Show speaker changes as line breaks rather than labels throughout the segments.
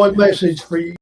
One message for you.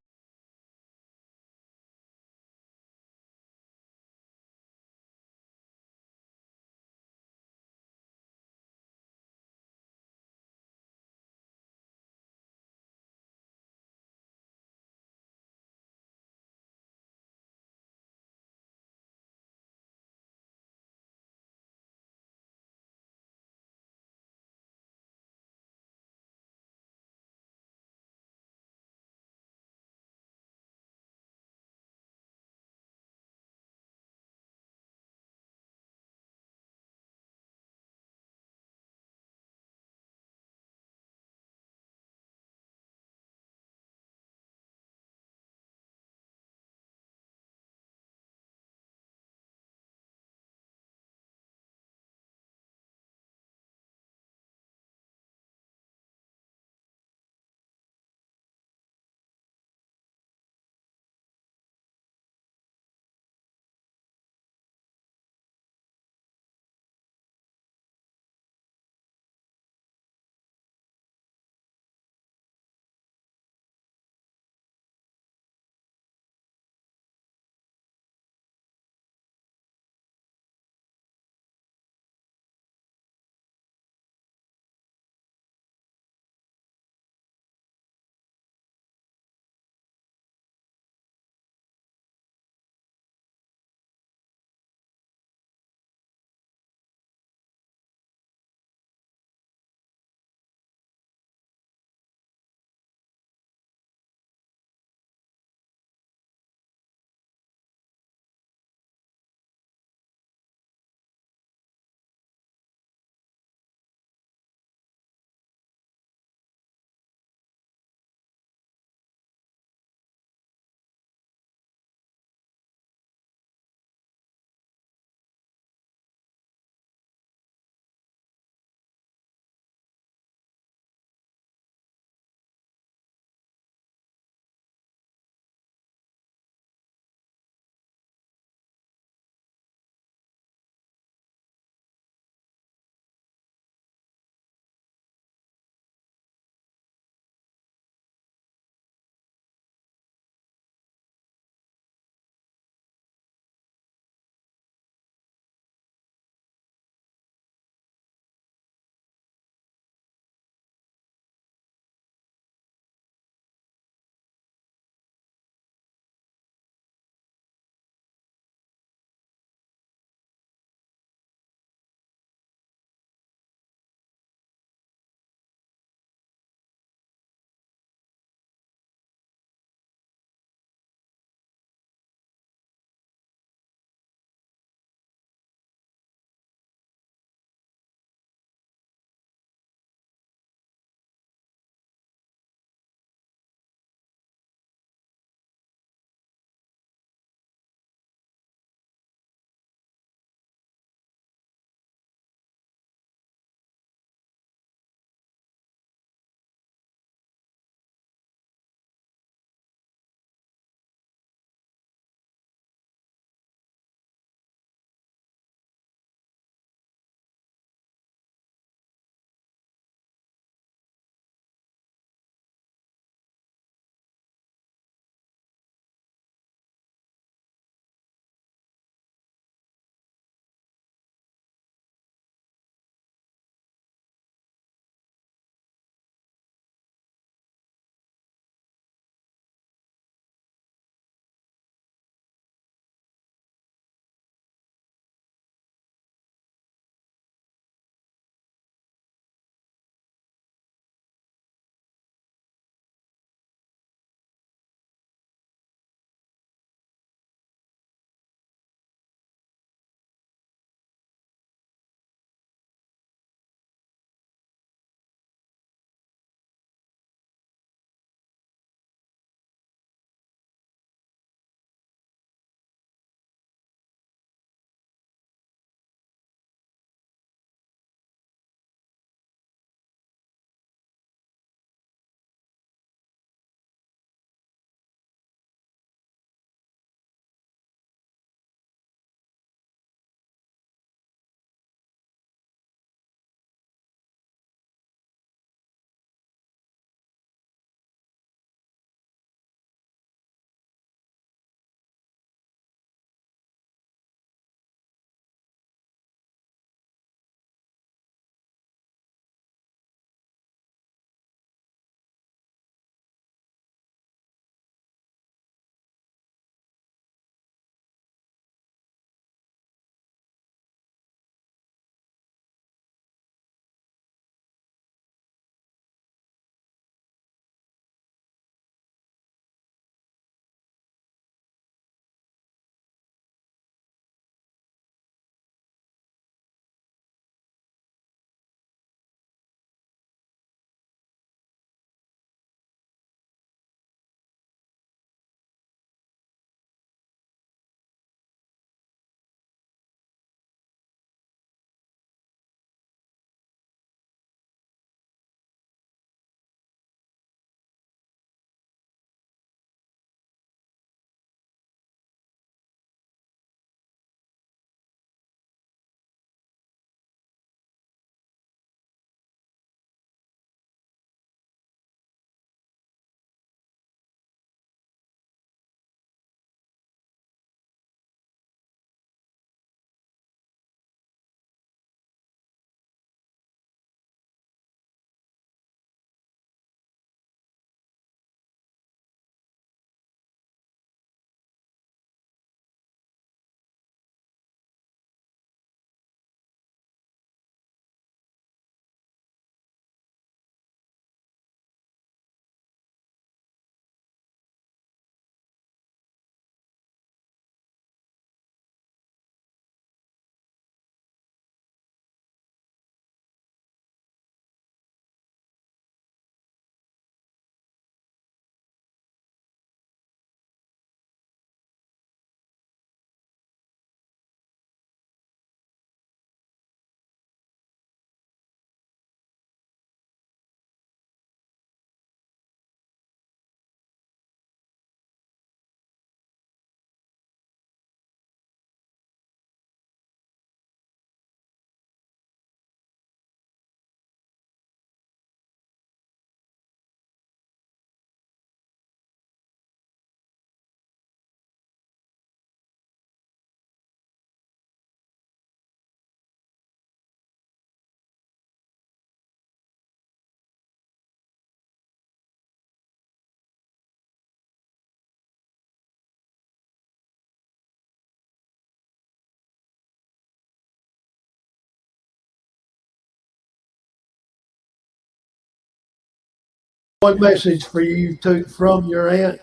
One message for you from your aunt.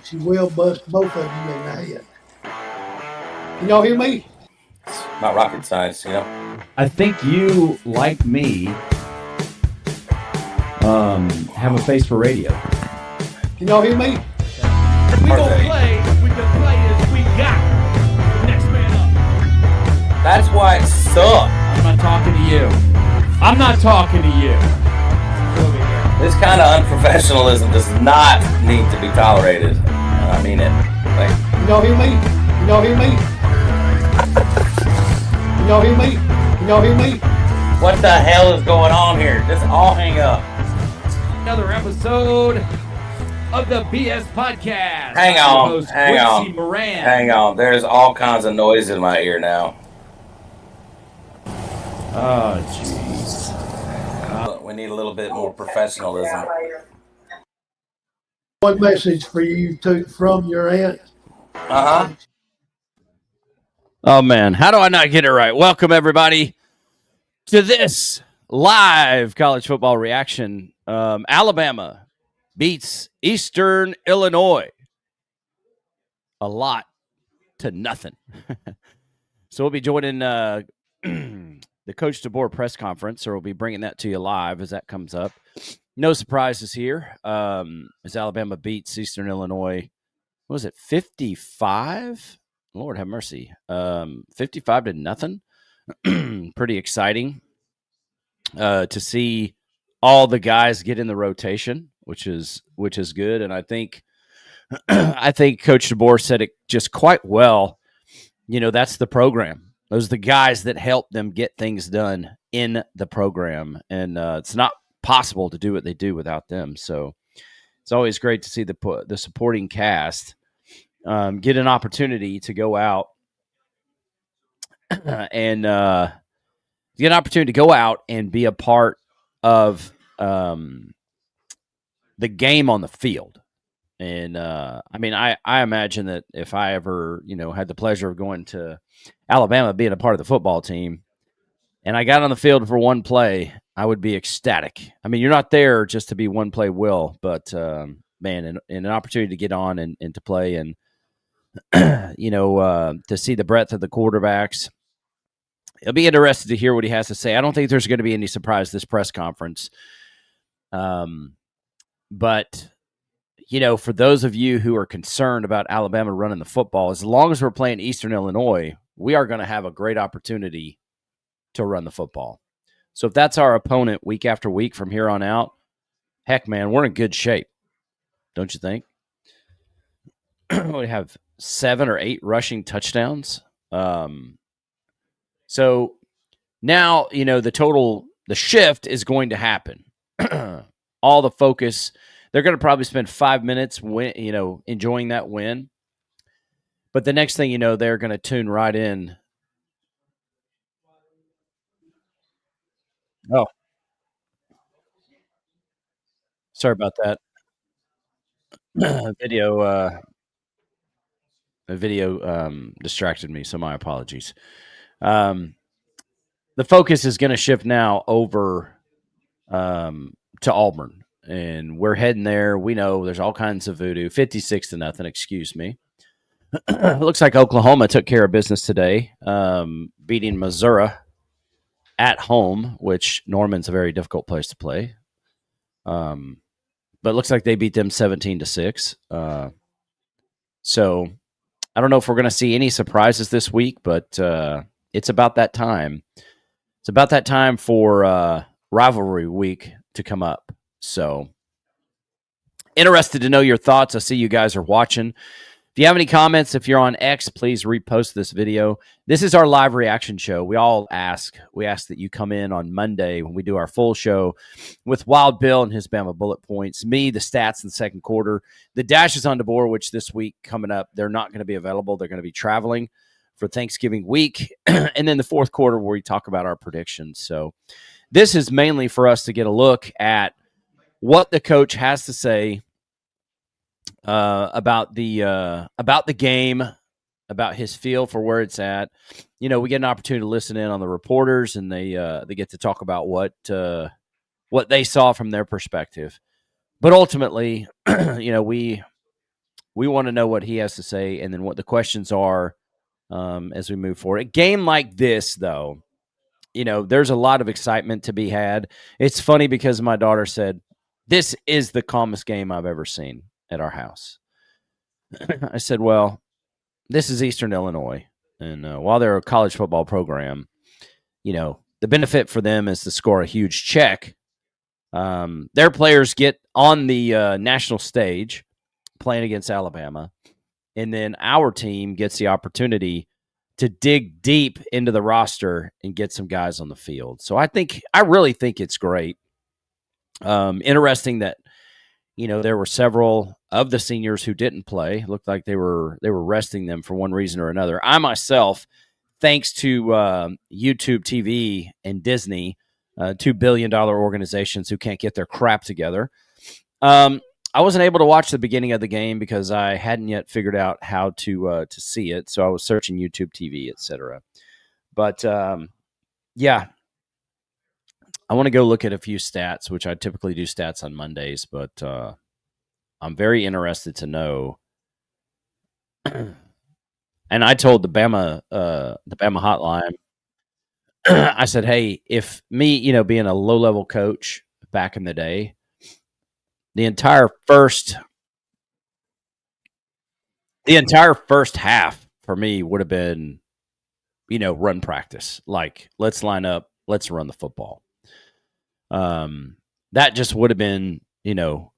She will bust both of you in the head. Can y'all hear me?
Not rocket science,
I think you, like me, have a face for radio.
Can y'all hear me?
We gonna play with the players we got. Next man up.
That's why it sucks.
I'm not talking to you. I'm not talking to you.
This kind of unprofessionalism does not need to be tolerated. And I mean it.
Can y'all hear me? Can y'all hear me? Can y'all hear me? Can y'all hear me?
What the hell is going on here? Just all hang up.
Another episode of the BS Podcast.
Hang on.
Moran.
Hang on. There's all kinds of noise in my ear now.
Oh, jeez.
We need a little bit more professionalism.
One message for you from your aunt.
Oh, man. How do I not get it right? Welcome, everybody, to this live college football reaction. Alabama beats Eastern Illinois a lot to nothing. So we'll be joining the Coach DeBoer press conference, or we'll be bringing that to you live as that comes up. No surprises here as Alabama beats Eastern Illinois. What was it, 55? Lord have mercy. 55 to nothing. Pretty exciting to see all the guys get in the rotation, which is good. And I think Coach DeBoer said it just quite well. You know, that's the program. Those are the guys that help them get things done in the program. And it's not possible to do what they do without them. So it's always great to see the supporting cast get an opportunity to go out and be a part of the game on the field. And I mean, I imagine that if I ever, had the pleasure of going to Alabama, being a part of the football team, and I got on the field for one play, I would be ecstatic. I mean, you're not there just to be one play will, but man, and an opportunity to get on and to play and, to see the breadth of the quarterbacks. It'll be interesting to hear what he has to say. I don't think there's going to be any surprise this press conference. But for those of you who are concerned about Alabama running the football, as long as we're playing Eastern Illinois, we are going to have a great opportunity to run the football. So if that's our opponent week after week from here on out, heck, man, we're in good shape. Don't you think? We have 7 or 8 rushing touchdowns. So now, the shift is going to happen. All the focus, they're going to probably spend 5 minutes, enjoying that win. But the next thing you know, they're going to tune right in. Oh, sorry about that. The video distracted me, so my apologies. The focus is going to shift now over to Auburn, and we're heading there. We know there's all kinds of voodoo. 56 to nothing, excuse me. Looks like Oklahoma took care of business today, beating Missouri at home, which Norman's a very difficult place to play. But it looks like they beat them 17-6. So I don't know if we're going to see any surprises this week, but it's about that time. It's about that time for rivalry week to come up. So interested to know your thoughts. I see you guys are watching. If you have any comments, if you're on X, please repost this video. This is our live reaction show. We ask that you come in on Monday when we do our full show with Wild Bill and his Bama bullet points. Me, the stats in the second quarter. The Dash is on DeBoer, which this week coming up, they're not going to be available. They're going to be traveling for Thanksgiving week. And then the fourth quarter where we talk about our predictions. So this is mainly for us to get a look at what the coach has to say about the game, about his feel for where it's at. We get an opportunity to listen in on the reporters, and they get to talk about what they saw from their perspective. but ultimately, we want to know what he has to say, and then what the questions are as we move forward. A game like this, though, there's a lot of excitement to be had. It's funny because my daughter said, "This is the calmest game I've ever seen at our house." I said, "Well, this is Eastern Illinois, and while they're a college football program, the benefit for them is to score a huge check. Their players get on the national stage playing against Alabama, and then our team gets the opportunity to dig deep into the roster and get some guys on the field. So I really think it's great. Interesting that there were several of the seniors who didn't play. It looked like they were resting them for one reason or another. I myself, thanks to YouTube TV and Disney, $2 billion organizations who can't get their crap together, I wasn't able to watch the beginning of the game because I hadn't yet figured out how to see it. So I was searching YouTube TV, etc. But yeah, I want to go look at a few stats, which I typically do stats on Mondays, but I'm very interested to know. And I told the Bama hotline, I said, "Hey, if me, being a low level coach back in the day, the entire first half for me would have been, run practice. Like, let's line up, let's run the football. That just would have been, that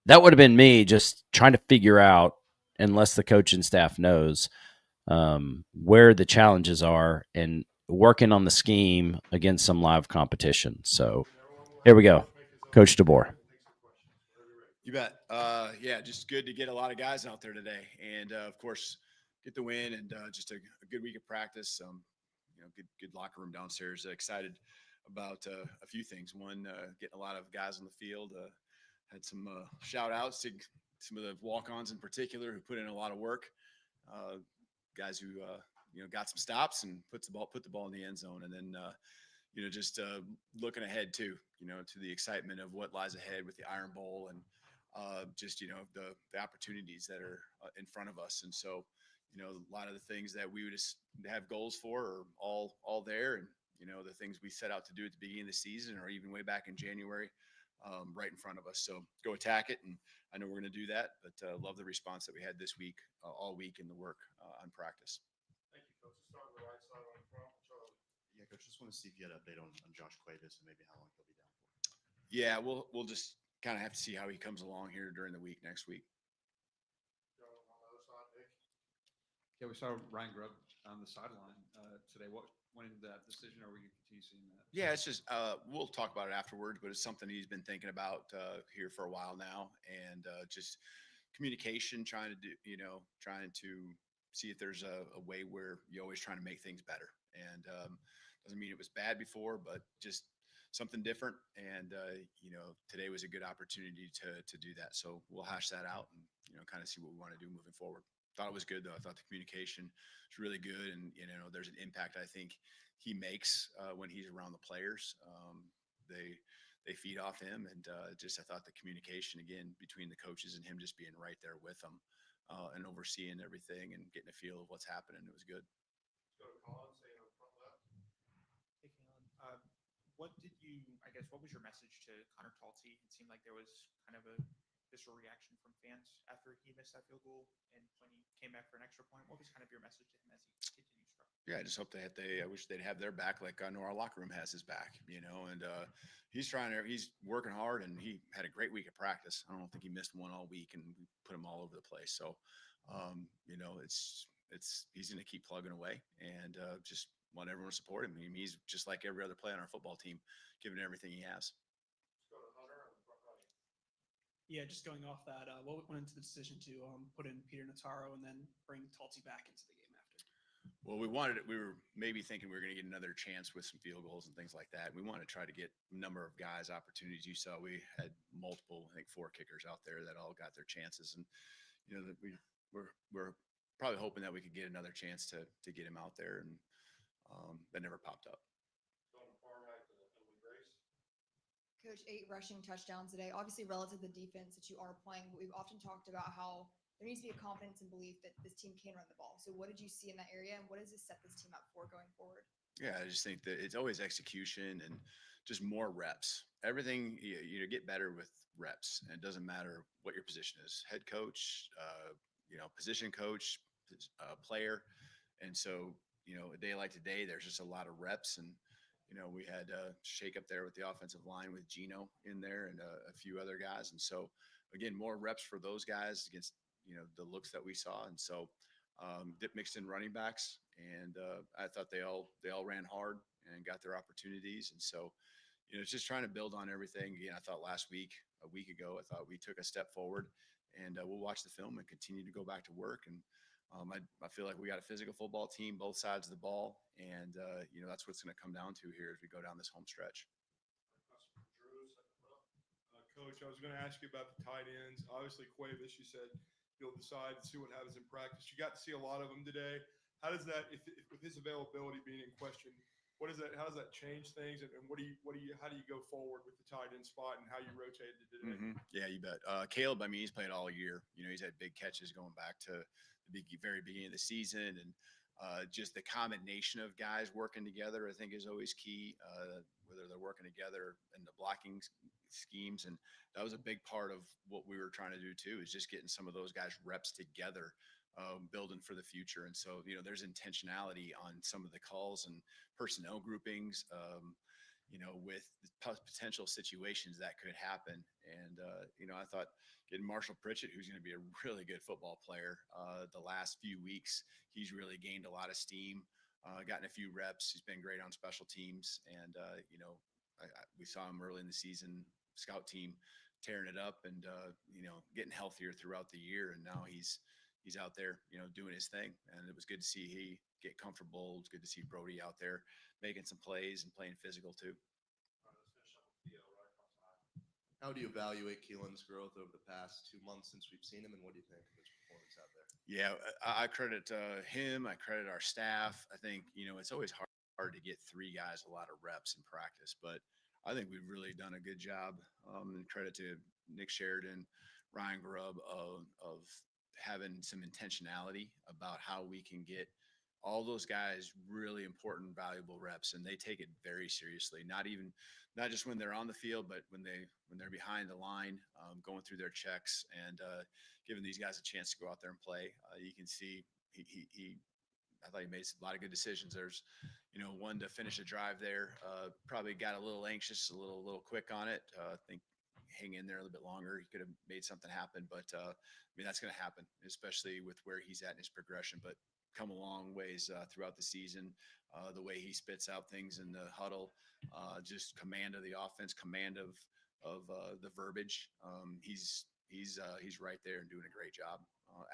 would have been me just trying to figure out, unless the coaching staff knows, where the challenges are and working on the scheme against some live competition. So here we go. Coach DeBoer.
You bet. Yeah, just good to get a lot of guys out there today, and of course, get the win and just a good week of practice. Good locker room downstairs. Excited about a few things. One, getting a lot of guys on the field. Had some shout outs to some of the walk-ons in particular who put in a lot of work. Guys who got some stops and put the ball in the end zone, and then just looking ahead too, to the excitement of what lies ahead with the Iron Bowl and just the opportunities that are in front of us. And so a lot of the things that we would just have goals for are all there, and the things we set out to do at the beginning of the season or even way back in January, right in front of us. So go attack it, and I know we're going to do that, but love the response that we had this week, all week in the work on practice.
Thank you, Coach. Start on the right side on the front, Charlie. Yeah, Coach, just want to see if you had an update on Josh Cuevas and maybe how long he'll be down for.
Yeah, we'll just kind of have to see how he comes along here during the week next week.
On the other side, Nick. Yeah, we saw Ryan Grubb on the sideline today. What went into that decision? Are we going to continue seeing that?
Yeah, it's just we'll talk about it afterwards, but it's something he's been thinking about here for a while now, and just communication, trying to see if there's a way where you're always trying to make things better. And doesn't mean it was bad before, but just something different. And today was a good opportunity to do that. So we'll hash that out and kind of see what we want to do moving forward. Thought it was good though. I thought the communication was really good, and there's an impact I think he makes when he's around the players. They feed off him, and I thought the communication again between the coaches and him just being right there with them and overseeing everything and getting a feel of what's happening. It was good.
What was your message to Connor Talty? It seemed like there was kind of a visceral reaction from fans after he missed that field goal and when he came back for an extra point. What was kind of your message to him as he continues to struggle?
Yeah, I just hope I wish they'd have their back like I know our locker room has his back, and he's working hard, and he had a great week of practice. I don't think he missed one all week, and we put him all over the place. So, he's going to keep plugging away, and just want everyone to support him. I mean, he's just like every other player on our football team, giving everything he has.
Yeah, just going off that, what went into the decision to put in Peter Notaro and then bring Talty back into the game after?
Well, we were maybe thinking we were going to get another chance with some field goals and things like that. We wanted to try to get a number of guys opportunities. You saw we had multiple, I think 4 kickers out there that all got their chances, and we're probably hoping that we could get another chance to get him out there, and that never popped up.
Coach, 8 rushing touchdowns today. Obviously, relative to the defense that you are playing, but we've often talked about how there needs to be a confidence and belief that this team can run the ball. So, what did you see in that area, and what does this set this team up for going forward?
Yeah, I just think that it's always execution and just more reps. Everything get better with reps, and it doesn't matter what your position is: head coach, position coach, player. And so, a day like today, there's just a lot of reps, and we had a shake up there with the offensive line with Gino in there and a few other guys, and so again, more reps for those guys against the looks that we saw, and so dip mixed in running backs, and I thought they all ran hard and got their opportunities, and so it's just trying to build on everything. Again, I thought a week ago, I thought we took a step forward, and we'll watch the film and continue to go back to work. And I feel like we got a physical football team, both sides of the ball, and that's what's going to come down to here as we go down this home stretch.
Coach, I was going to ask you about the tight ends. Obviously, Cuevas, you said you'll decide to see what happens in practice. You got to see a lot of them today. How does that, if with his availability being in question, how does that change things, and how do you go forward with the tight end spot and how you rotated it today?
Mm-hmm. Yeah, you bet. Caleb, he's played all year. He's had big catches going back to the very beginning of the season, and just the combination of guys working together, I think, is always key. Whether they're working together in the blocking schemes, and that was a big part of what we were trying to do too, is just getting some of those guys reps together, building for the future. And so, there's intentionality on some of the calls and personnel groupings, with potential situations that could happen. And, I thought getting Marshall Pritchett, who's going to be a really good football player, the last few weeks, he's really gained a lot of steam, gotten a few reps. He's been great on special teams. And, we saw him early in the season, scout team tearing it up and, getting healthier throughout the year. And now he's out there, doing his thing. And it was good to see he get comfortable. It's good to see Brody out there making some plays and playing physical too.
How do you evaluate Keelan's growth over the past 2 months since we've seen him, and what do you think of his performance out there?
Yeah, I credit him. I credit our staff. I think, it's always hard to get 3 guys a lot of reps in practice, but I think we've really done a good job. And credit to Nick Sheridan, Ryan Grubb of having some intentionality about how we can get all those guys really important, valuable reps, and they take it very seriously. Not just when they're on the field, but when they're behind the line, going through their checks and giving these guys a chance to go out there and play. You can see I thought he made a lot of good decisions. There's, one to finish a drive there. Probably got a little anxious, a little quick on it. I think hang in there a little bit longer. He could have made something happen, but that's going to happen, especially with where he's at in his progression. But come a long ways throughout the season. The way he spits out things in the huddle, just command of the offense, command of the verbiage. He's right there and doing a great job.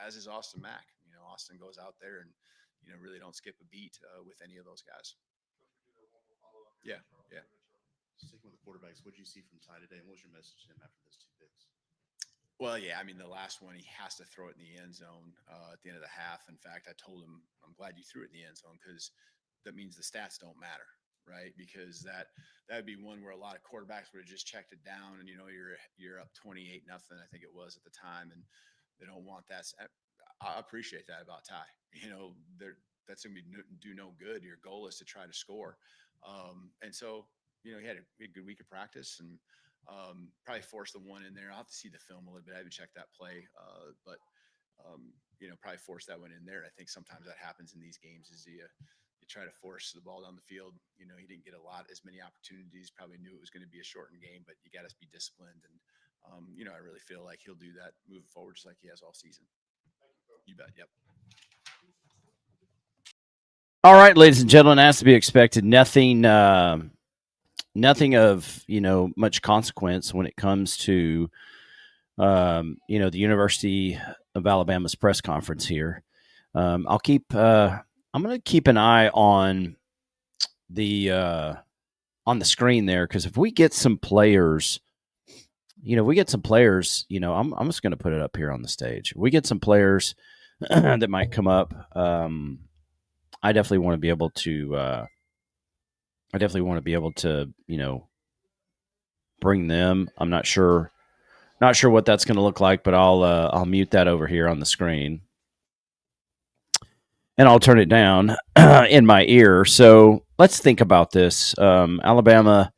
As is Austin Mack. Austin goes out there and really don't skip a beat with any of those guys. Yeah.
Sticking with the quarterbacks, what did you see from Ty today, and what was your message to him after those 2 picks?
Well, yeah, the last one, he has to throw it in the end zone at the end of the half. In fact, I told him, I'm glad you threw it in the end zone because that means the stats don't matter, right? Because that would be one where a lot of quarterbacks would have just checked it down and, you're up 28-0, I think it was at the time, and they don't want that. I appreciate that about Ty. That's going to do no good. Your goal is to try to score. And so, he had a good week of practice and probably forced the one in there. I'll have to see the film a little bit. I haven't checked that play, but probably forced that one in there. I think sometimes that happens in these games is you try to force the ball down the field. He didn't get as many opportunities, probably knew it was going to be a shortened game, but you got to be disciplined. And, I really feel like he'll do that moving forward, just like he has all season. You bet. Yep.
All right, ladies and gentlemen, as to be expected, nothing of much consequence when it comes to the University of Alabama's press conference here. I'm going to keep an eye on the screen there, because if we get some players, I'm just going to put it up here on the stage. We get some players that might come up. I definitely want to be able to, bring them. I'm not sure what that's going to look like, but I'll mute that over here on the screen. And I'll turn it down in my ear. So let's think about this. Alabama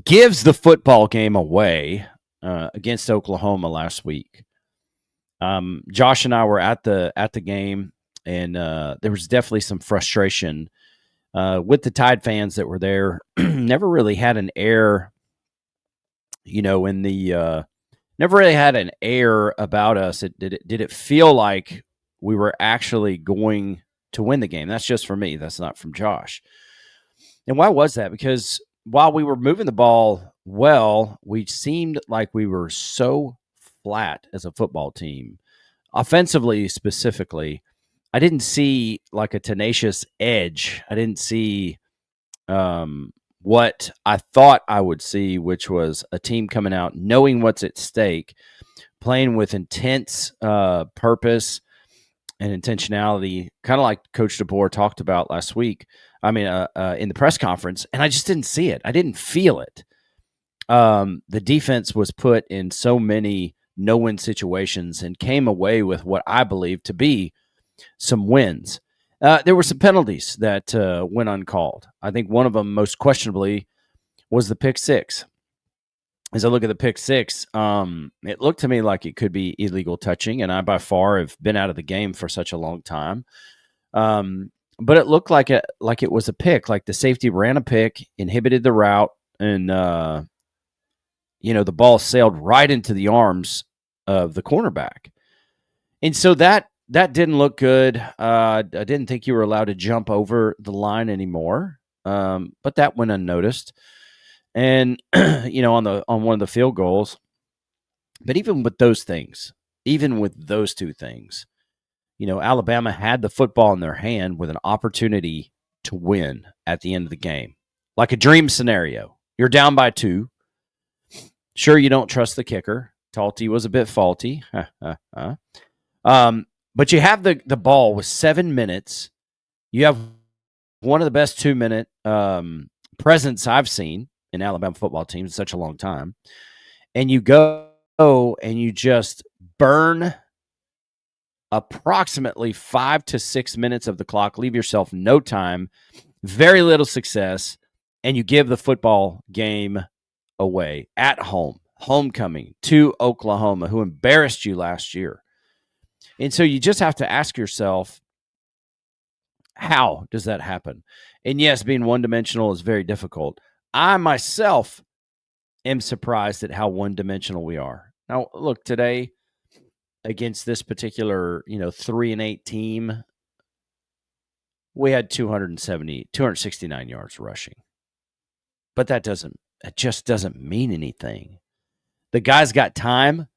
gives the football game away against Oklahoma last week. Josh and I were at the game, and there was definitely some frustration with the Tide fans that were there. Never really had an air, never really had an air about us. Did it feel like we were actually going to win the game? That's just for me. That's not from Josh. And why was that? Because while we were moving the ball well, we seemed like we were so flat as a football team. Offensively, specifically, I didn't see like a tenacious edge. I didn't see what I thought I would see, which was a team coming out, knowing what's at stake, playing with intense purpose and intentionality, kind of like Coach DeBoer talked about last week. I mean, in the press conference, and I just didn't see it. I didn't feel it. The defense was put in so many no-win situations and came away with what I believe to be some wins. There were some penalties that went uncalled. I think one of them, most questionably, was the pick six. As I look at the pick six, it looked to me like it could be illegal touching, and I by far have been out of the game for such a long time. But it looked like it was a pick, like the safety ran a pick, inhibited the route, and the ball sailed right into the arms of the cornerback. And so that didn't look good. I didn't think you were allowed to jump over the line anymore, but that went unnoticed. And on one of the field goals, but even with those two things, Alabama had the football in their hand with an opportunity to win at the end of the game, like a dream scenario. You're down by 2. Sure, you don't trust the kicker. Talty was a bit faulty. But you have the ball with 7 minutes. You have one of the best 2-minute presence I've seen in Alabama football teams in such a long time. And you go and you just burn approximately 5 to 6 minutes of the clock, leave yourself no time, very little success, and you give the football game away at home, homecoming to Oklahoma, who embarrassed you last year. And so you just have to ask yourself, how does that happen? And yes, being one-dimensional is very difficult. I myself am surprised at how one-dimensional we are. Now, look, today against this particular, 3-8 team, we had 269 yards rushing. But it just doesn't mean anything. The guys got time.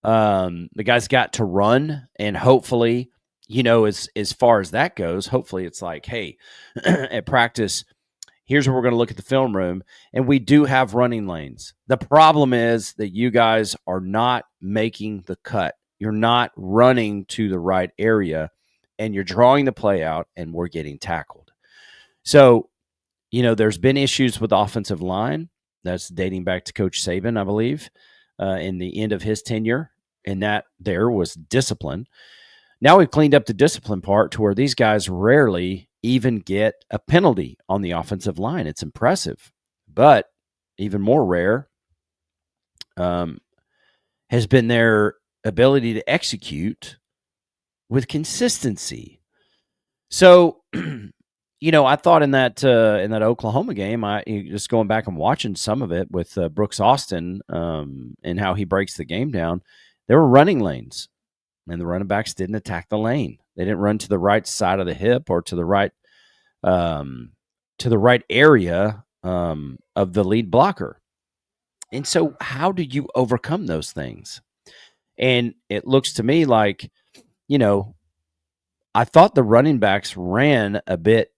The guys got to run, and hopefully, as far as that goes, hopefully it's like, hey, at practice, here's where we're going to look at the film room, and we do have running lanes. The problem is that you guys are not making the cut. You're not running to the right area, and you're drawing the play out, and we're getting tackled. So, there's been issues with the offensive line. That's dating back to Coach Saban, I believe, in the end of his tenure, and that there was discipline. Now we've cleaned up the discipline part to where these guys rarely even get a penalty on the offensive line. It's impressive. But even more rare has been their ability to execute with consistency. So, I thought in that Oklahoma game, just going back and watching some of it with Brooks Austin and how he breaks the game down, there were running lanes, and the running backs didn't attack the lane. They didn't run to the right side of the hip or to the right area of the lead blocker. And so, how do you overcome those things? And it looks to me like, I thought the running backs ran a bit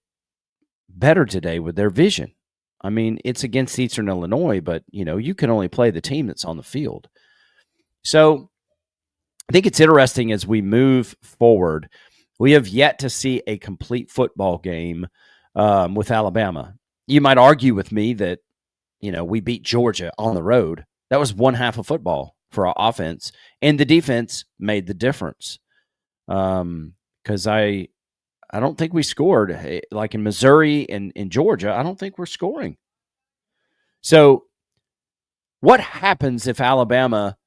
better today with their vision. I mean, it's against Eastern Illinois, but, you can only play the team that's on the field. So I think it's interesting as we move forward. We have yet to see a complete football game with Alabama. You might argue with me that we beat Georgia on the road. That was one half of football for our offense, and the defense made the difference. Because I don't think we scored like in Missouri and in Georgia. I don't think we're scoring. So what happens if Alabama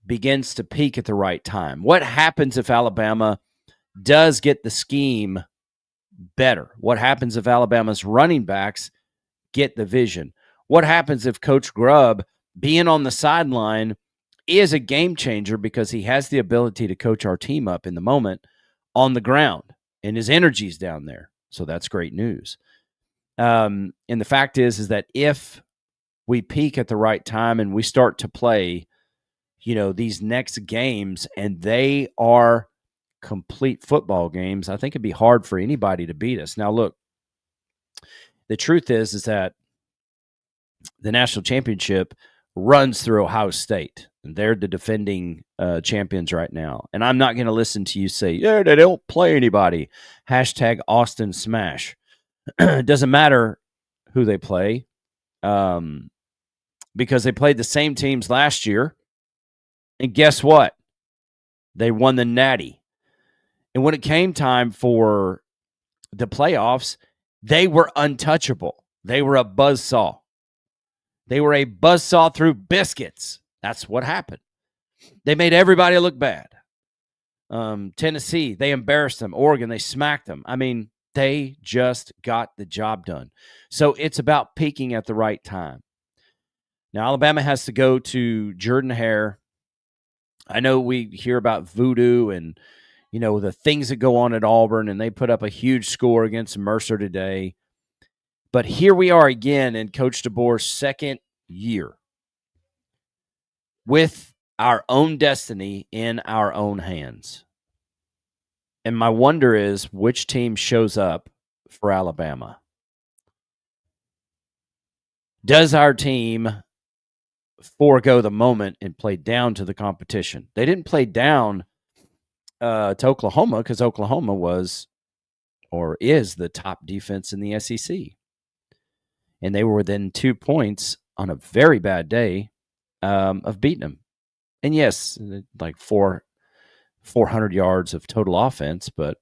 begins to peak at the right time? What happens if Alabama does get the scheme better? What happens if Alabama's running backs get the vision? What happens if Coach Grubb being on the sideline is a game changer because he has the ability to coach our team up in the moment on the ground and his energy's down there? So that's great news. And the fact is that if we peak at the right time and we start to play, these next games and they are complete football games, I think it'd be hard for anybody to beat us. Now, look, the truth is that the national championship runs through Ohio State. And they're the defending champions right now. And I'm not going to listen to you say, yeah, they don't play anybody. Hashtag Austin Smash. It doesn't matter who they play because they played the same teams last year. And guess what? They won the Natty. And when it came time for the playoffs, they were untouchable. They were a buzzsaw. They were a buzzsaw through biscuits. That's what happened. They made everybody look bad. Tennessee, they embarrassed them. Oregon, they smacked them. I mean, they just got the job done. So it's about peaking at the right time. Now, Alabama has to go to Jordan-Hare. I know we hear about voodoo and, the things that go on at Auburn, and they put up a huge score against Mercer today. But here we are again in Coach DeBoer's second year with our own destiny in our own hands. And my wonder is which team shows up for Alabama. Does our team forego the moment and play down to the competition? They didn't play down to Oklahoma because Oklahoma was or is the top defense in the SEC. And they were within 2 points on a very bad day of beating them. And yes, like 400 yards of total offense, but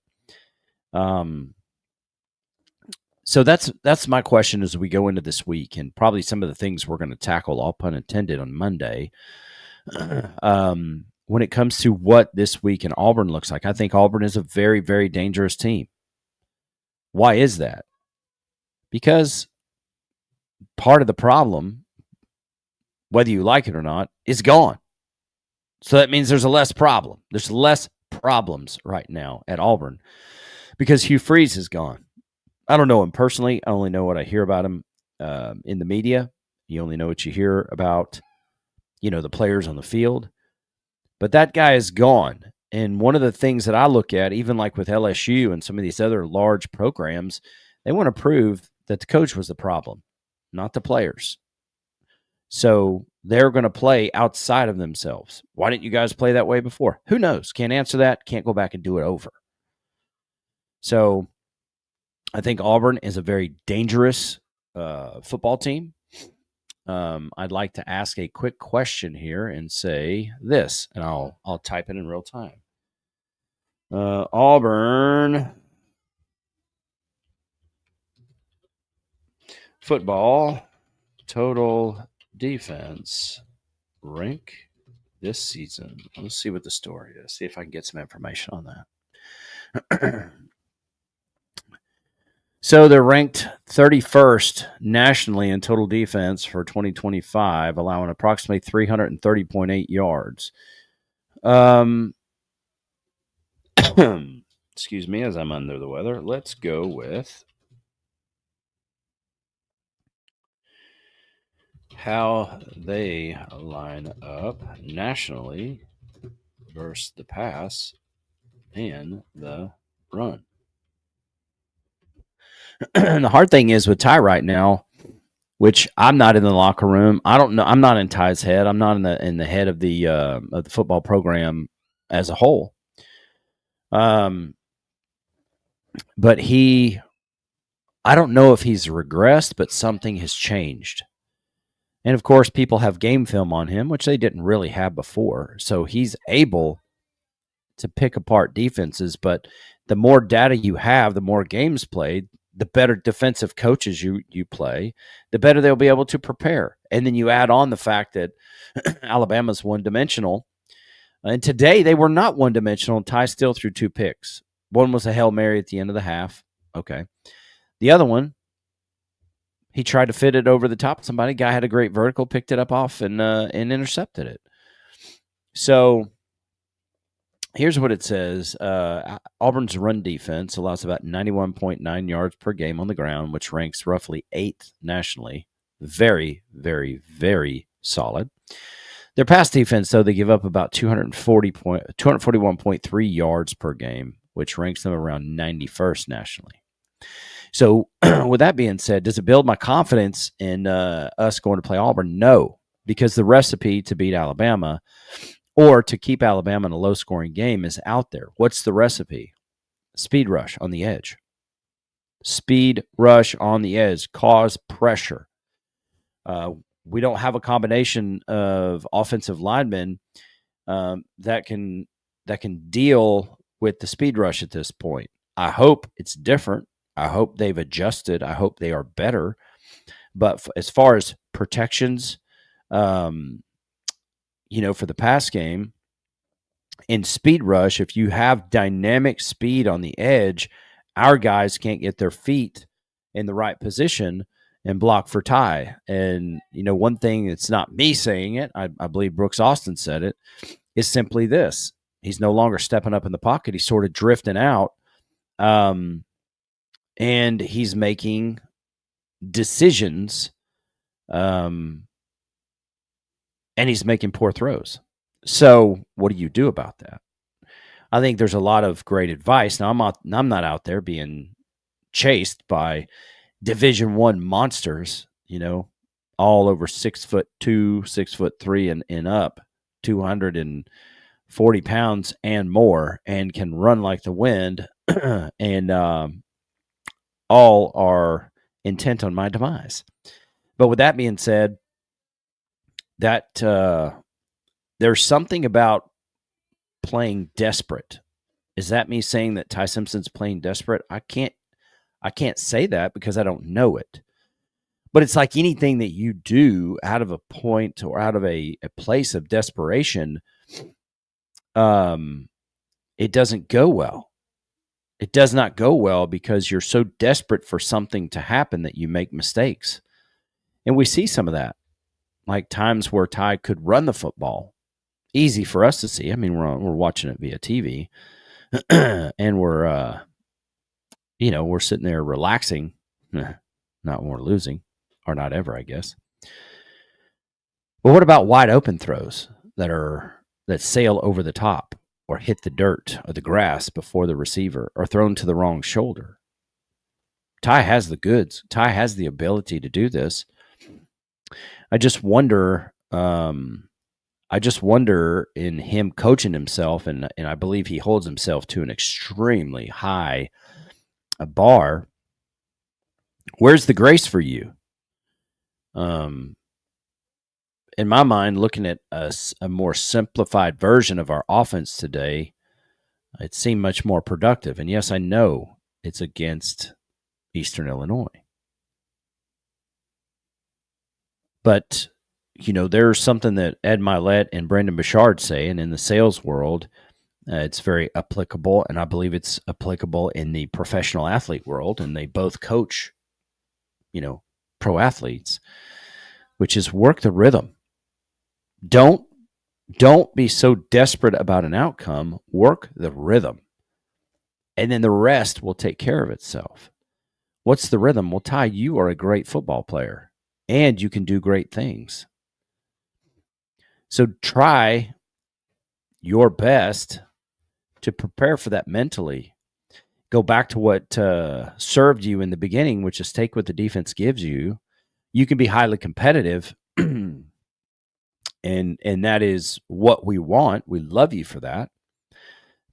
so that's my question as we go into this week, and probably some of the things we're going to tackle, all pun intended, on Monday. When it comes to what this week in Auburn looks like, I think Auburn is a very, very dangerous team. Why is that? Because part of the problem, whether you like it or not, is gone. So that means there's a less problem. There's less problems right now at Auburn because Hugh Freeze is gone. I don't know him personally. I only know what I hear about him in the media. You only know what you hear about, the players on the field. But that guy is gone. And one of the things that I look at, even like with LSU and some of these other large programs, they want to prove that the coach was the problem, not the players. So they're going to play outside of themselves. Why didn't you guys play that way before? Who knows? Can't answer that. Can't go back and do it over. So I think Auburn is a very dangerous football team. I'd like to ask a quick question here and say this, and I'll type it in real time. Auburn football total defense rank this season. Let's see what the story is. See if I can get some information on that. So they're ranked 31st nationally in total defense for 2025, allowing approximately 330.8 yards. Excuse me, as I'm under the weather. Let's go with how they line up nationally versus the pass and the run. The hard thing is with Ty right now, which I'm not in the locker room. I don't know. I'm not in Ty's head. I'm not in the head of the football program as a whole. But I don't know if he's regressed, but something has changed. And of course, people have game film on him, which they didn't really have before. So he's able to pick apart defenses. But the more data you have, the more games played, the better defensive coaches you play, the better they'll be able to prepare. And then you add on the fact that Alabama's one-dimensional. And today they were not one-dimensional. Ty still threw 2 picks. One was a Hail Mary at the end of the half. Okay. The other one, he tried to fit it over the top of somebody. Guy had a great vertical, picked it up off and intercepted it. So here's what it says. Auburn's run defense allows about 91.9 yards per game on the ground, which ranks roughly 8th nationally. Very, very, very solid. Their pass defense, though, they give up about 241.3 yards per game, which ranks them around 91st nationally. So with that being said, does it build my confidence in us going to play Auburn? No, because the recipe to beat Alabama or to keep Alabama in a low-scoring game is out there. What's the recipe? Speed rush on the edge. Speed rush on the edge. Cause pressure. We don't have a combination of offensive linemen that can deal with the speed rush at this point. I hope it's different. I hope they've adjusted. I hope they are better. But as far as protections, for the pass game, in speed rush, if you have dynamic speed on the edge, our guys can't get their feet in the right position and block for Ty. And, one thing, it's not me saying it, I believe Brooks Austin said it, is simply this. He's no longer stepping up in the pocket. He's sort of drifting out. And he's making decisions, and he's making poor throws. So what do you do about that? I think there's a lot of great advice. Now, I'm not out there being chased by Division I monsters, all over 6'2", 6'3", and up, 240 pounds and more, and can run like the wind, and all are intent on my demise. But with that being said, that there's something about playing desperate. Is that me saying that Ty Simpson's playing desperate? I can't say that because I don't know it. But it's like anything that you do out of a point or out of a place of desperation, it doesn't go well. It does not go well because you're so desperate for something to happen that you make mistakes. And we see some of that, like times where Ty could run the football. Easy for us to see. I mean, we're watching it via TV, and we're sitting there relaxing, not when we're losing, or not ever, I guess. But what about wide open throws that sail over the top, or hit the dirt or the grass before the receiver, or thrown to the wrong shoulder? Ty has the goods. Ty has the ability to do this. I just wonder in him coaching himself, and I believe he holds himself to an extremely high bar. Where's the grace for you? In my mind, looking at a more simplified version of our offense today, it seemed much more productive. And yes, I know it's against Eastern Illinois. But, there's something that Ed Milet and Brendan Bouchard say, and in the sales world, it's very applicable, and I believe it's applicable in the professional athlete world, and they both coach, pro athletes, which is work the rhythm. Don't be so desperate about an outcome. Work the rhythm. And then the rest will take care of itself. What's the rhythm? Well, Ty, you are a great football player, and you can do great things. So try your best to prepare for that mentally. Go back to what served you in the beginning, which is take what the defense gives you. You can be highly competitive, and that is what we want. We love you for that.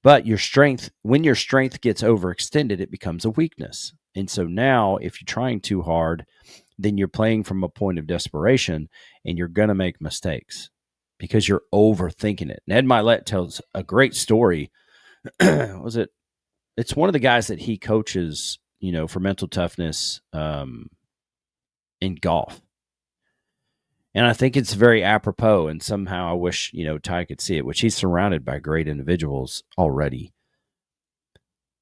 But when your strength gets overextended, it becomes a weakness. And so now, if you're trying too hard then you're playing from a point of desperation and you're going to make mistakes because you're overthinking it. And Ed Milet tells a great story. It's one of the guys that he coaches, for mental toughness in golf. And I think it's very apropos. And somehow I wish, Ty could see it, which he's surrounded by great individuals already.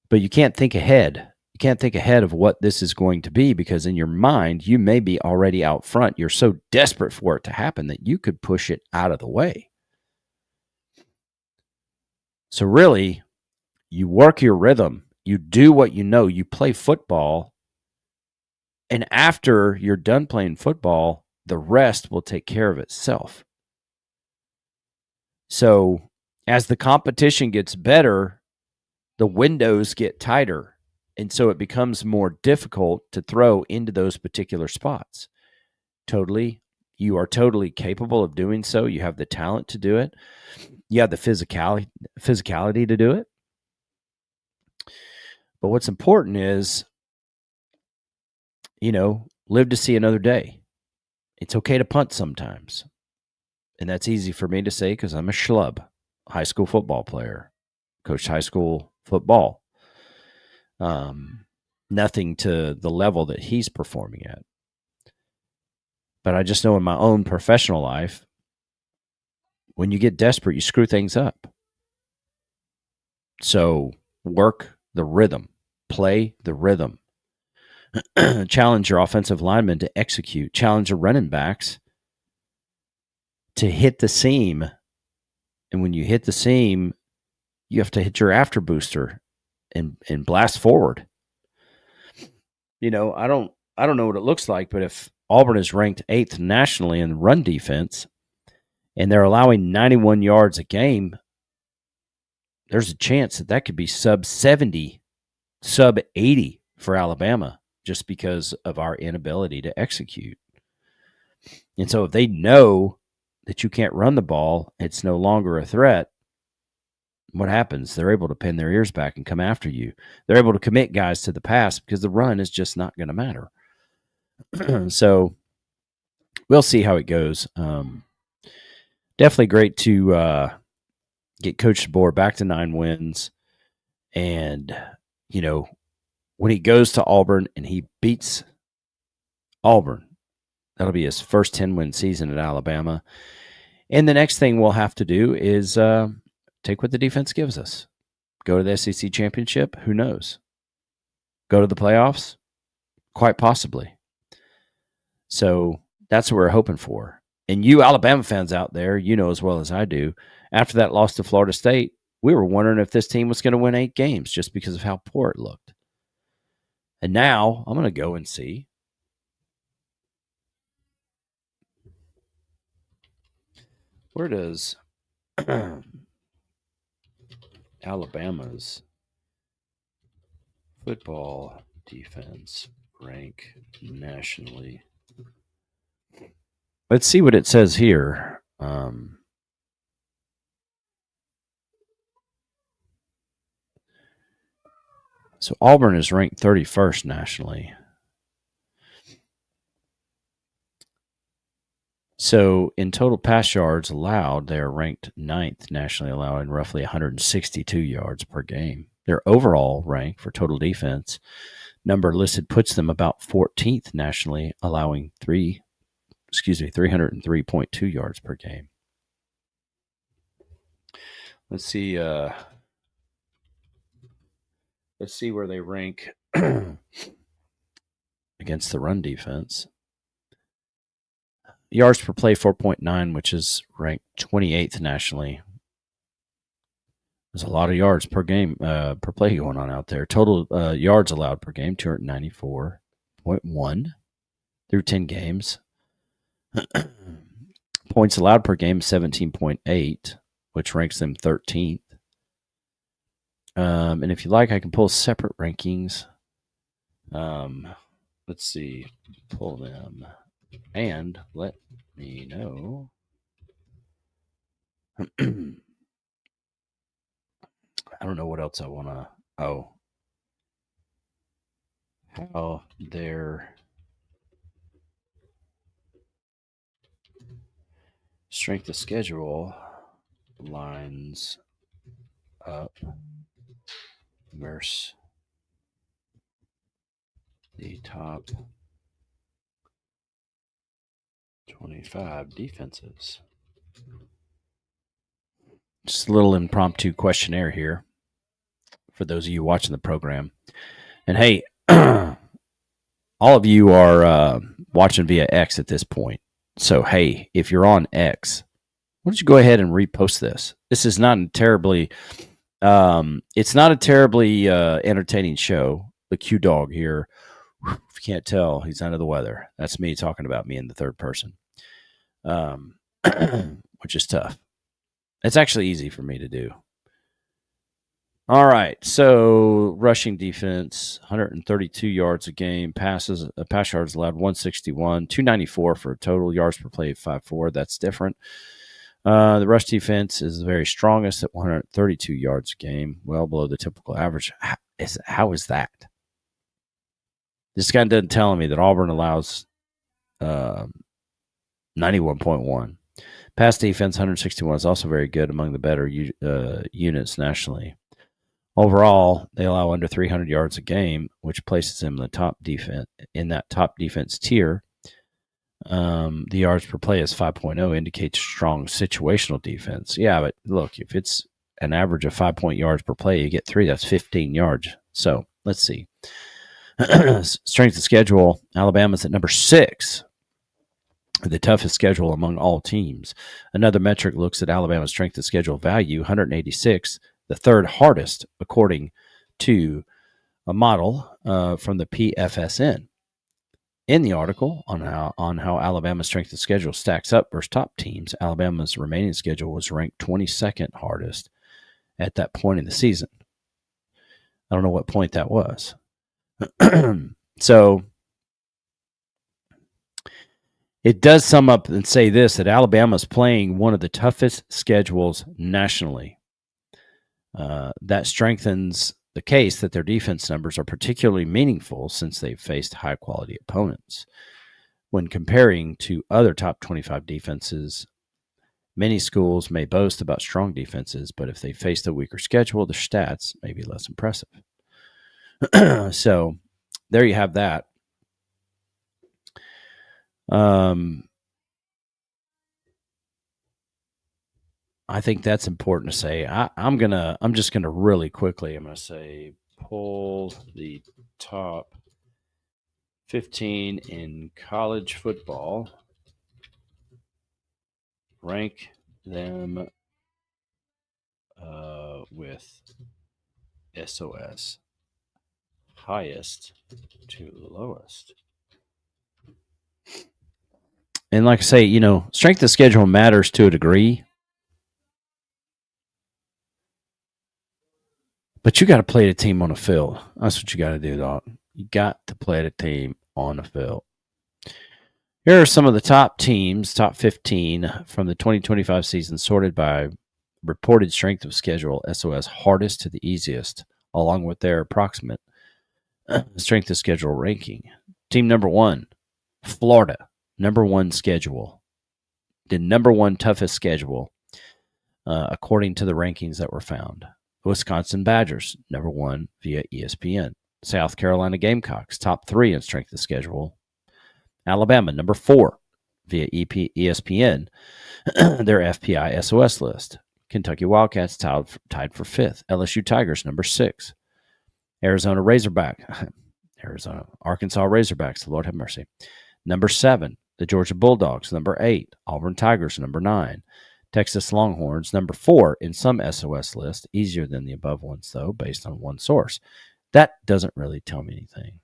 But you can't think ahead. You can't think ahead of what this is going to be because in your mind, you may be already out front. You're so desperate for it to happen that you could push it out of the way. So really, you work your rhythm. You do what you know. You play football. And after you're done playing football, the rest will take care of itself. So as the competition gets better, the windows get tighter. And so it becomes more difficult to throw into those particular spots. You are totally capable of doing so. You have the talent to do it. You have the physicality to do it. But what's important is, live to see another day. It's okay to punt sometimes. And that's easy for me to say because I'm a schlub, high school football player, coached high school football. Nothing to the level that he's performing at. But I just know in my own professional life, when you get desperate, you screw things up. So work the rhythm, play the rhythm. Challenge your offensive linemen to execute. Challenge your running backs to hit the seam. And when you hit the seam, you have to hit your after booster and blast forward. I don't know what it looks like, but if Auburn is ranked 8th nationally in run defense and they're allowing 91 yards a game, there's a chance that could be sub 70, sub 80 for Alabama just because of our inability to execute. And so if they know that you can't run the ball, it's no longer a threat. What happens? They're able to pin their ears back and come after you. They're able to commit guys to the pass because the run is just not going to matter. So we'll see how it goes. Definitely great to get Coach DeBoer back to 9 wins. And, when he goes to Auburn and he beats Auburn, that'll be his first 10-win season at Alabama. And the next thing we'll have to do is take what the defense gives us. Go to the SEC championship? Who knows? Go to the playoffs? Quite possibly. So that's what we're hoping for. And you Alabama fans out there, as well as I do, after that loss to Florida State, we were wondering if this team was going to win 8 games just because of how poor it looked. And now I'm going to go and see. Where does Alabama's football defense rank nationally? Let's see what it says here. So Auburn is ranked 31st nationally. So in total pass yards allowed, they are ranked 9th nationally, allowing roughly 162 yards per game. Their overall rank for total defense number listed puts them about 14th nationally, allowing 303.2 yards per game. Let's see where they rank against the run defense. Yards per play, 4.9, which is ranked 28th nationally. There's a lot of yards per game, per play going on out there. Total yards allowed per game, 294.1 through 10 games. Points allowed per game, 17.8, which ranks them 13th. And if you like, I can pull separate rankings. Let's see. Pull them. And let me know. I don't know what else I want to. How their strength of schedule lines up versus the top 25 defenses. Just a little impromptu questionnaire here for those of you watching the program. And hey, all of you are watching via X at this point. So, hey, if you're on X, why don't you go ahead and repost this? This is not a terribly, it's not a terribly entertaining show. The Q Dog here, if you can't tell, he's under the weather. That's me talking about me in the third person, which is tough. It's actually easy for me to do. All right, so rushing defense, 132 yards a game. Pass yards allowed, 161, 294 for a total. Yards per play, 5.4. That's different. The rush defense is the very strongest at 132 yards a game, well below the typical average. How is that? This guy doesn't tell me that Auburn allows 91.1. Pass defense, 161, is also very good, among the better units nationally. Overall, they allow under 300 yards a game, which places them in the top defense top defense tier. The yards per play is 5.0, indicates strong situational defense. Yeah, but look, if it's an average of 5 yards per play, you get 3. That's 15 yards. So let's see. Strength of schedule: Alabama's at number 6. The toughest schedule among all teams. Another metric looks at Alabama's strength of schedule value, 186, the third hardest, according to a model from the PFSN. In the article on how Alabama's strength of schedule stacks up versus top teams, Alabama's remaining schedule was ranked 22nd hardest at that point in the season. I don't know what point that was. So it does sum up and say this, that Alabama's playing one of the toughest schedules nationally. That strengthens the case that their defense numbers are particularly meaningful since they've faced high-quality opponents. When comparing to other top 25 defenses, many schools may boast about strong defenses, but if they face a weaker schedule, their stats may be less impressive. So there you have that. I think that's important to say. I'm just gonna really quickly. I'm gonna say pull the top 15 in college football, rank them with SOS, highest to lowest. And like I say, strength of schedule matters to a degree. But you got to play the team on the field. That's what you got to do, dog. You got to play the team on the field. Here are some of the top teams, top 15 from the 2025 season, sorted by reported strength of schedule, SOS, hardest to the easiest, along with their approximate strength of schedule ranking. Team number 1, Florida, number 1 schedule. The number 1 toughest schedule, according to the rankings that were found. Wisconsin Badgers, number 1 via ESPN. South Carolina Gamecocks, top 3 in strength of schedule. Alabama, number 4 via ESPN, their FPI SOS list. Kentucky Wildcats tied for 5th. LSU Tigers, number 6. Arkansas Razorbacks, Lord have mercy. Number 7, the Georgia Bulldogs, number 8. Auburn Tigers, number 9. Texas Longhorns, number 4 in some SOS list, easier than the above ones, though, based on one source. That doesn't really tell me anything.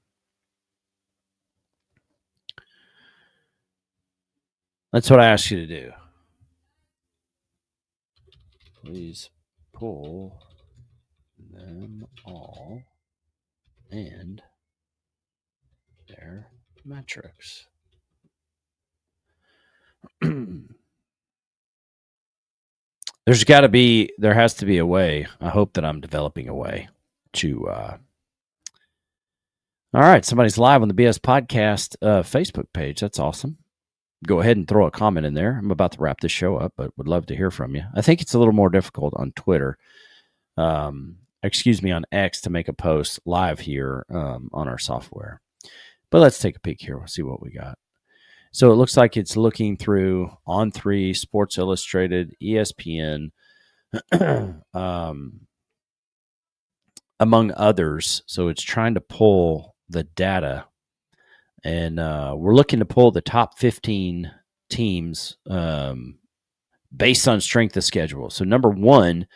That's what I asked you to do. Please pull them all and their metrics. There has to be a way. I hope that I'm developing a way to, all right. Somebody's live on the BS Podcast Facebook page. That's awesome. go ahead and throw a comment in there. I'm about to wrap this show up, but would love to hear from you. I think it's a little more difficult on Twitter. On X to make a post live here on our software. But let's take a peek here. We'll see what we got. So it looks like it's looking through On3, Sports Illustrated, ESPN, among others. So it's trying to pull the data. And we're looking to pull the top 15 teams based on strength of schedule. So number 1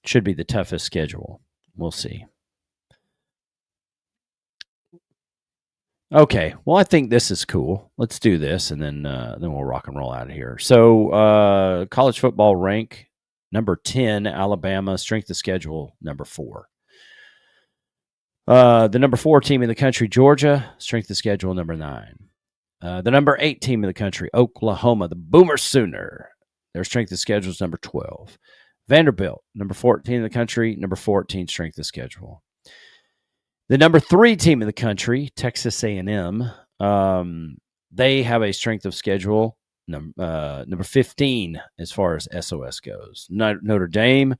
should be the toughest schedule. We'll see. Okay, well, I think this is cool. Let's do this, and then we'll rock and roll out of here. So, college football rank number 10, Alabama. Strength of schedule number 4. The number 4 team in the country, Georgia. Strength of schedule number 9. The number 8 team in the country, Oklahoma, the Boomer Sooner. Their strength of schedule is number 12. Vanderbilt, number 14 in the country, number 14 strength of schedule. The number 3 team in the country, Texas A&M, they have a strength of schedule number 15 as far as SOS goes. Notre Dame,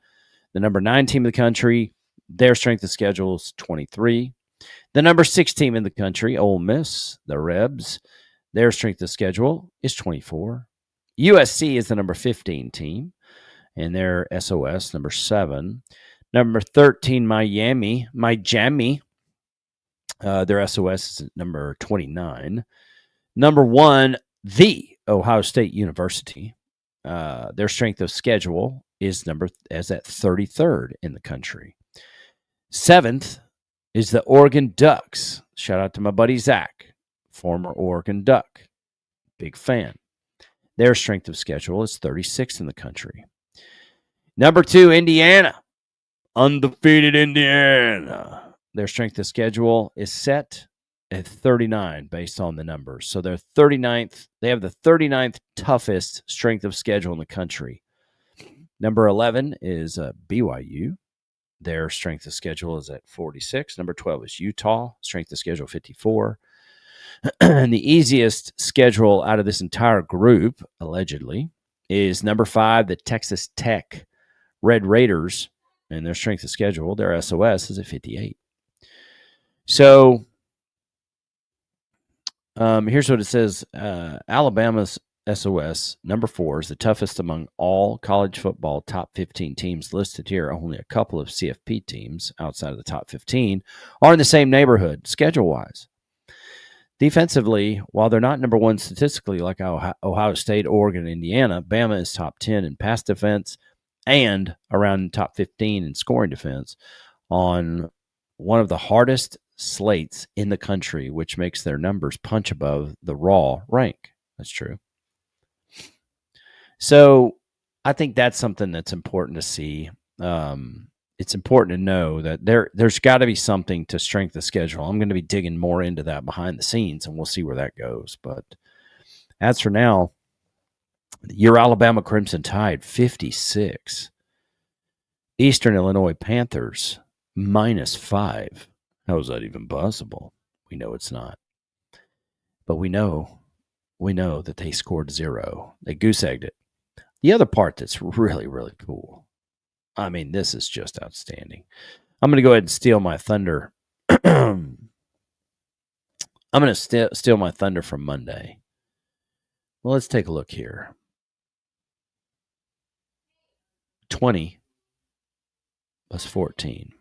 the number 9 team in the country, their strength of schedule is 23. The number 6 team in the country, Ole Miss, the Rebs, their strength of schedule is 24. USC is the number 15 team, and their SOS, number 7. Number 13, Miami. Their SOS is number 29. Number 1, the Ohio State University. Their strength of schedule is at 33rd in the country. 7th is the Oregon Ducks. Shout out to my buddy Zach, former Oregon Duck. Big fan. Their strength of schedule is 36th in the country. Number 2, Indiana. Undefeated Indiana. Their strength of schedule is set at 39 based on the numbers. So they're 39th. They have the 39th toughest strength of schedule in the country. Number 11 is BYU. Their strength of schedule is at 46. Number 12 is Utah. Strength of schedule 54. And the easiest schedule out of this entire group, allegedly, is number 5, the Texas Tech Red Raiders. And their strength of schedule, their SOS, is at 58. So here's what it says. Alabama's SOS, number 4, is the toughest among all college football top 15 teams listed here. Only a couple of CFP teams outside of the top 15 are in the same neighborhood, schedule-wise. Defensively, while they're not number 1 statistically like Ohio State, Oregon, and Indiana, Bama is top 10 in pass defense and around top 15 in scoring defense on one of the hardest slates in the country, which makes their numbers punch above the raw rank. That's true. So I think that's something that's important to see. It's important to know that there's got to be something to strength of schedule. I'm going to be digging more into that behind the scenes, and we'll see where that goes. But as for now, your Alabama Crimson Tide, 56. Eastern Illinois Panthers, -5. How is that even possible? We know it's not. But we know that they scored 0. They goose-egged it. The other part that's really, really cool, I mean, this is just outstanding. I'm going to go ahead and steal my thunder. I'm going to steal my thunder from Monday. Well, let's take a look here. 20 plus 14.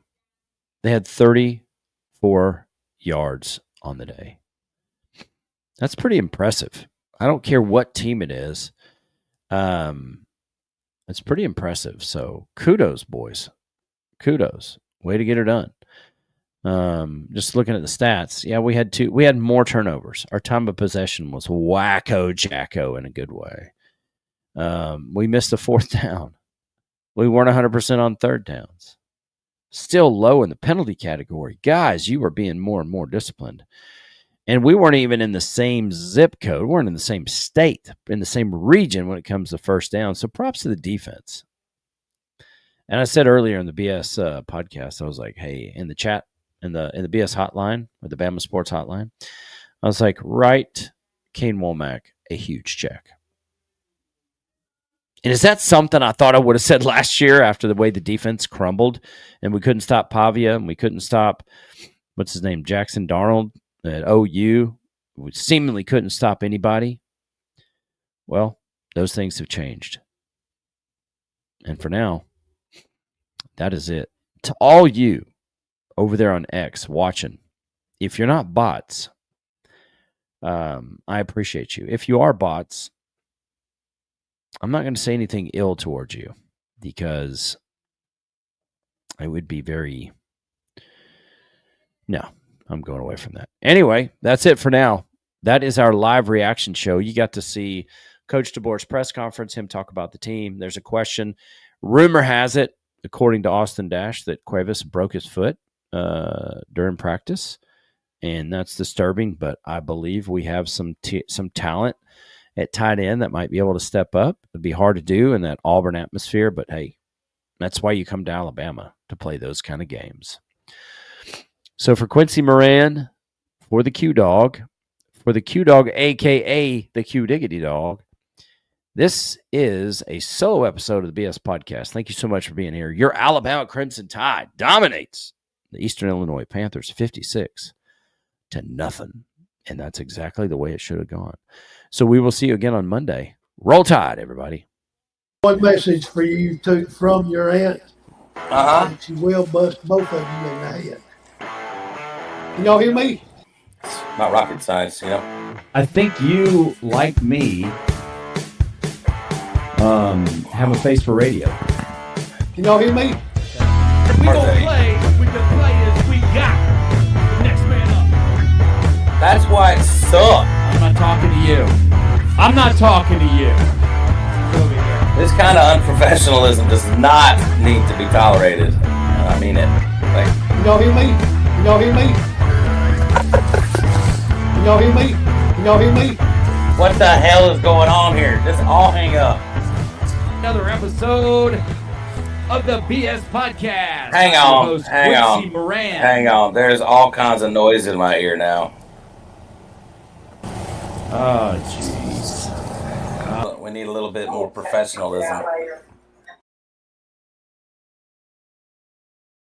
They had 34 yards on the day. That's pretty impressive. I don't care what team it is. It's pretty impressive. So kudos, boys. Kudos. Way to get her done. Just looking at the stats. Yeah, we had more turnovers. Our time of possession was wacko jacko in a good way. We missed a 4th down. We weren't 100% on 3rd downs. Still low in the penalty category. Guys, you were being more and more disciplined. And we weren't even in the same zip code. We weren't in the same state, in the same region when it comes to 1st down. So props to the defense. And I said earlier in the BS podcast, I was like, hey, in the chat, in the BS hotline, or the Bama Sports hotline, I was like, write Kane Womack a huge check. And is that something I thought I would have said last year after the way the defense crumbled and we couldn't stop Pavia and we couldn't stop, what's his name, Jackson Darnold at OU? We seemingly couldn't stop anybody. Well, those things have changed. And for now, that is it. To all you over there on X watching, if you're not bots, I appreciate you. If you are bots, I'm not going to say anything ill towards you because I would be very... No, I'm going away from that. Anyway, that's it for now. That is our live reaction show. You got to see Coach DeBoer's press conference, him talk about the team. There's a question. Rumor has it, according to Austin Dash, that Cuevas broke his foot during practice, and that's disturbing, but I believe we have some talent at tight end that might be able to step up. It'd be hard to do in that Auburn atmosphere, but hey, that's why you come to Alabama, to play those kind of games. So for Quincy Moran, for the Q-Dog, a.k.a. the Q-Diggity Dog, this is a solo episode of the BS Podcast. Thank you so much for being here. Your Alabama Crimson Tide dominates the Eastern Illinois Panthers 56-0. And that's exactly the way it should have gone. So we will see you again on Monday. Roll Tide, everybody.
One message for you from your aunt. She will bust both of you in the head. Can y'all hear me?
Not rocket science, you know.
I think you, like me, have a face for radio.
Can y'all hear me?
We gonna play with the players we got. Next man up.
That's why it sucks.
I'm not talking to you. I'm not talking to you.
This kind of unprofessionalism does not need to be tolerated. I mean it. Like,
can y'all hear me? Can y'all hear me? Can y'all hear me? Can y'all hear me?
what the hell is going on here? Just all hang up.
Another episode of the BS Podcast.
Hang on.
Hang
on. There's all kinds of noise in my ear now.
Oh, jeez.
We need a little bit more professionalism.